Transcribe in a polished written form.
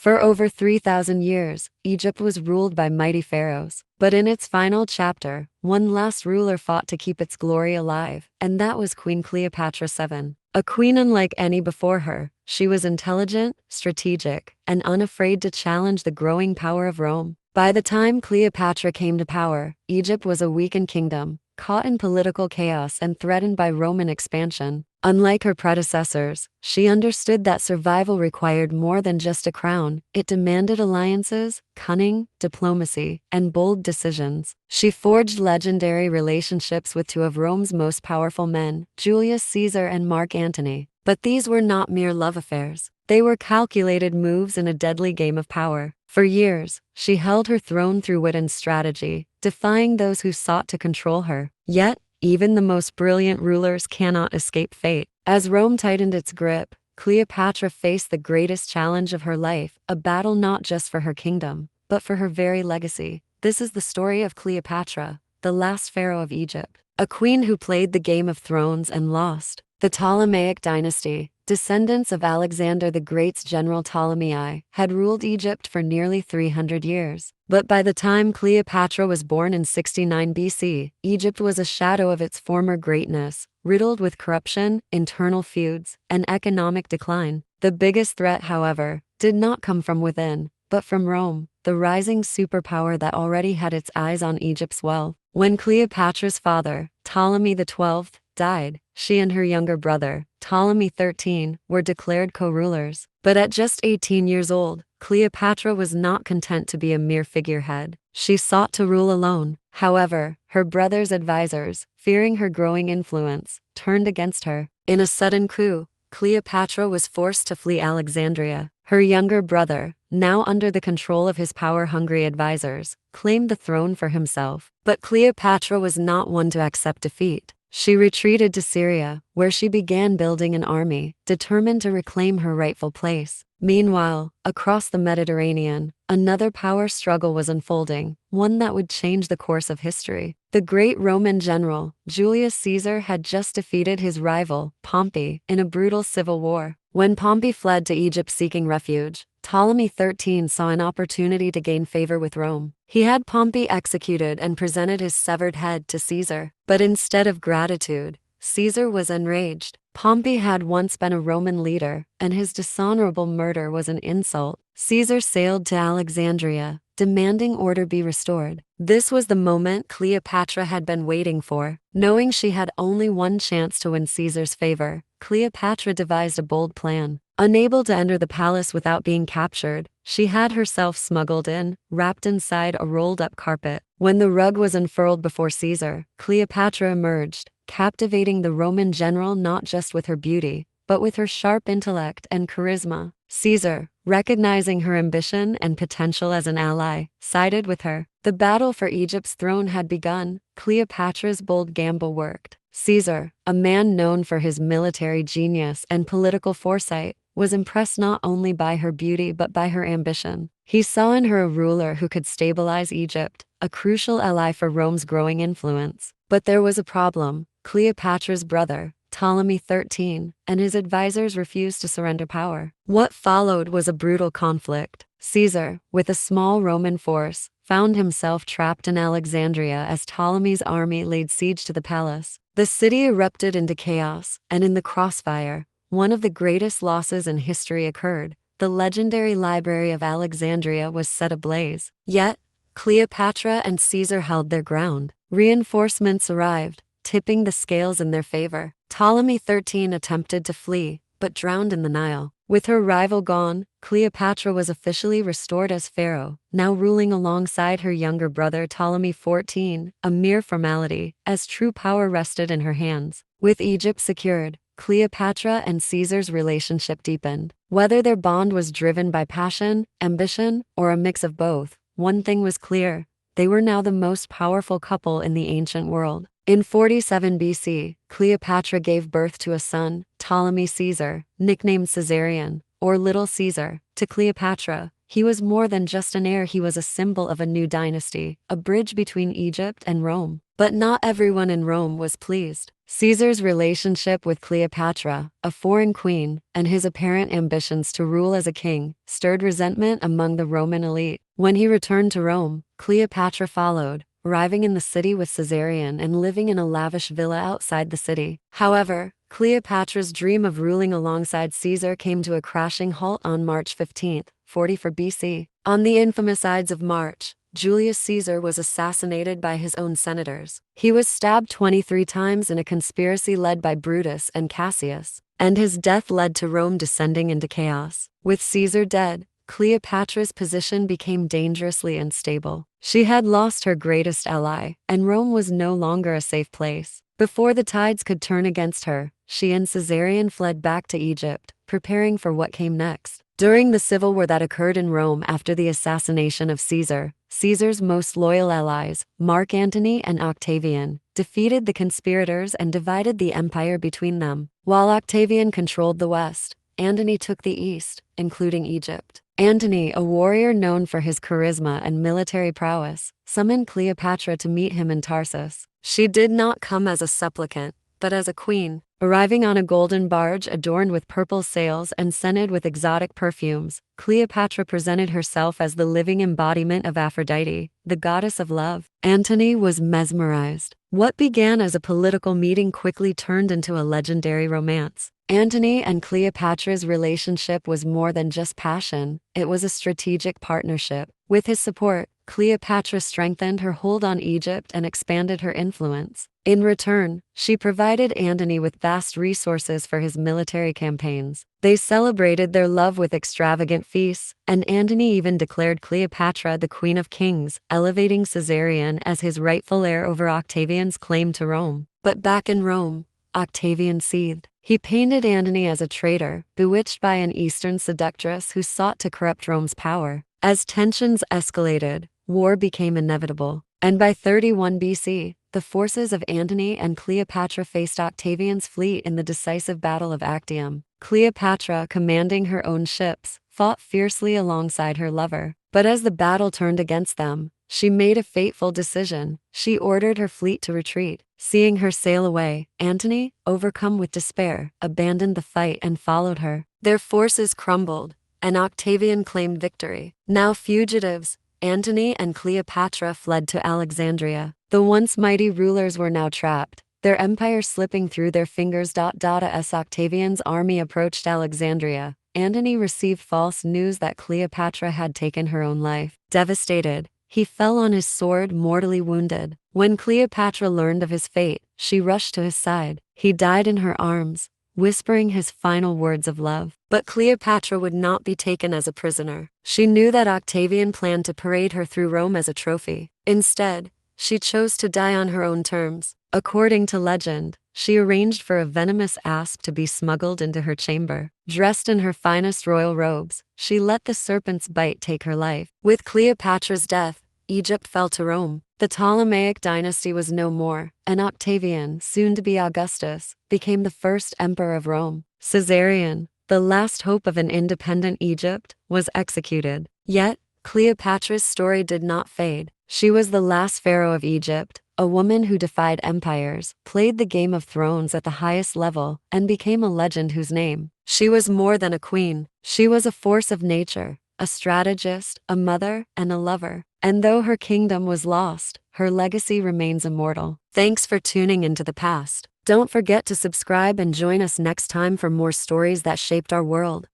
For over 3,000 years, Egypt was ruled by mighty pharaohs. But in its final chapter, one last ruler fought to keep its glory alive, and that was Queen Cleopatra VII. A queen unlike any before her, she was intelligent, strategic, and unafraid to challenge the growing power of Rome. By the time Cleopatra came to power, Egypt was a weakened kingdom, caught in political chaos and threatened by Roman expansion. Unlike her predecessors, she understood that survival required more than just a crown. It demanded alliances, cunning, diplomacy, and bold decisions. She forged legendary relationships with two of Rome's most powerful men, Julius Caesar and Mark Antony. But these were not mere love affairs. They were calculated moves in a deadly game of power. For years, she held her throne through wit and strategy, defying those who sought to control her. Yet, even the most brilliant rulers cannot escape fate. As Rome tightened its grip, Cleopatra faced the greatest challenge of her life, a battle not just for her kingdom, but for her very legacy. This is the story of Cleopatra, the last pharaoh of Egypt, a queen who played the game of thrones and lost. The Ptolemaic dynasty, descendants of Alexander the Great's general Ptolemy I, had ruled Egypt for nearly 300 years. But by the time Cleopatra was born in 69 BC, Egypt was a shadow of its former greatness, riddled with corruption, internal feuds, and economic decline. The biggest threat, however, did not come from within, but from Rome, the rising superpower that already had its eyes on Egypt's wealth. When Cleopatra's father, Ptolemy XII, died, she and her younger brother, Ptolemy XIII, were declared co-rulers. But at just 18 years old, Cleopatra was not content to be a mere figurehead. She sought to rule alone. However, her brother's advisors, fearing her growing influence, turned against her. In a sudden coup, Cleopatra was forced to flee Alexandria. Her younger brother, now under the control of his power-hungry advisors, claimed the throne for himself. But Cleopatra was not one to accept defeat. She retreated to Syria, where she began building an army, determined to reclaim her rightful place. Meanwhile, across the Mediterranean, another power struggle was unfolding, one that would change the course of history. The great Roman general, Julius Caesar, had just defeated his rival, Pompey, in a brutal civil war. When Pompey fled to Egypt seeking refuge, Ptolemy XIII saw an opportunity to gain favor with Rome. He had Pompey executed and presented his severed head to Caesar. But instead of gratitude, Caesar was enraged. Pompey had once been a Roman leader, and his dishonorable murder was an insult. Caesar sailed to Alexandria, demanding order be restored. This was the moment Cleopatra had been waiting for. Knowing she had only one chance to win Caesar's favor, Cleopatra devised a bold plan. Unable to enter the palace without being captured, she had herself smuggled in, wrapped inside a rolled-up carpet. When the rug was unfurled before Caesar, Cleopatra emerged, captivating the Roman general not just with her beauty, but with her sharp intellect and charisma. Caesar, recognizing her ambition and potential as an ally, sided with her. The battle for Egypt's throne had begun. Cleopatra's bold gamble worked. Caesar, a man known for his military genius and political foresight, was impressed not only by her beauty but by her ambition. He saw in her a ruler who could stabilize Egypt, a crucial ally for Rome's growing influence. But there was a problem. Cleopatra's brother, Ptolemy XIII, and his advisors refused to surrender power. What followed was a brutal conflict. Caesar, with a small Roman force, found himself trapped in Alexandria as Ptolemy's army laid siege to the palace. The city erupted into chaos, and in the crossfire, one of the greatest losses in history occurred. The legendary Library of Alexandria was set ablaze. Yet, Cleopatra and Caesar held their ground. Reinforcements arrived, tipping the scales in their favor. Ptolemy XIII attempted to flee, but drowned in the Nile. With her rival gone, Cleopatra was officially restored as pharaoh, now ruling alongside her younger brother Ptolemy XIV, a mere formality, as true power rested in her hands. With Egypt secured, Cleopatra and Caesar's relationship deepened. Whether their bond was driven by passion, ambition, or a mix of both, one thing was clear: they were now the most powerful couple in the ancient world. In 47 BC, Cleopatra gave birth to a son, Ptolemy Caesar, nicknamed Caesarion, or Little Caesar. To Cleopatra, He was more than just an heir, he was a symbol of a new dynasty, a bridge between Egypt and Rome. But not everyone in Rome was pleased. Caesar's relationship with Cleopatra, a foreign queen, and his apparent ambitions to rule as a king, stirred resentment among the Roman elite. When he returned to Rome, Cleopatra followed, arriving in the city with Caesarion and living in a lavish villa outside the city. However, Cleopatra's dream of ruling alongside Caesar came to a crashing halt on March 15, 44 BC. On the infamous Ides of March, Julius Caesar was assassinated by his own senators. He was stabbed 23 times in a conspiracy led by Brutus and Cassius, and his death led to Rome descending into chaos. With Caesar dead, Cleopatra's position became dangerously unstable. She had lost her greatest ally, and Rome was no longer a safe place. Before the tides could turn against her, she and Caesarion fled back to Egypt, preparing for what came next. During the civil war that occurred in Rome after the assassination of Caesar, Caesar's most loyal allies, Mark Antony and Octavian, defeated the conspirators and divided the empire between them. While Octavian controlled the west, Antony took the east, including Egypt. Antony, a warrior known for his charisma and military prowess, summoned Cleopatra to meet him in Tarsus. She did not come as a supplicant, but as a queen. Arriving on a golden barge adorned with purple sails and scented with exotic perfumes, Cleopatra presented herself as the living embodiment of Aphrodite, the goddess of love. Antony was mesmerized. What began as a political meeting quickly turned into a legendary romance. Antony and Cleopatra's relationship was more than just passion, it was a strategic partnership. With his support, Cleopatra strengthened her hold on Egypt and expanded her influence. In return, she provided Antony with vast resources for his military campaigns. They celebrated their love with extravagant feasts, and Antony even declared Cleopatra the Queen of Kings, elevating Caesarion as his rightful heir over Octavian's claim to Rome. But back in Rome, Octavian seethed. He painted Antony as a traitor, bewitched by an Eastern seductress who sought to corrupt Rome's power. As tensions escalated, war became inevitable, and by 31 BC, the forces of Antony and Cleopatra faced Octavian's fleet in the decisive Battle of Actium. Cleopatra, commanding her own ships, fought fiercely alongside her lover. But as the battle turned against them, she made a fateful decision. She ordered her fleet to retreat. Seeing her sail away, Antony, overcome with despair, abandoned the fight and followed her. Their forces crumbled, and Octavian claimed victory. Now fugitives, Antony and Cleopatra fled to Alexandria. The once mighty rulers were now trapped, their empire slipping through their fingers. As Octavian's army approached Alexandria, Antony received false news that Cleopatra had taken her own life. Devastated, he fell on his sword, mortally wounded. When Cleopatra learned of his fate, she rushed to his side. He died in her arms, whispering his final words of love. But Cleopatra would not be taken as a prisoner. She knew that Octavian planned to parade her through Rome as a trophy. Instead, she chose to die on her own terms. According to legend, she arranged for a venomous asp to be smuggled into her chamber. Dressed in her finest royal robes, she let the serpent's bite take her life. With Cleopatra's death, Egypt fell to Rome. The Ptolemaic dynasty was no more, and Octavian, soon to be Augustus, became the first emperor of Rome. Caesarion, the last hope of an independent Egypt, was executed. Yet, Cleopatra's story did not fade. She was the last pharaoh of Egypt, a woman who defied empires, played the Game of Thrones at the highest level, and became a legend whose name. She was more than a queen. She was a force of nature, a strategist, a mother, and a lover. And though her kingdom was lost, her legacy remains immortal. Thanks for tuning into the past. Don't forget to subscribe and join us next time for more stories that shaped our world.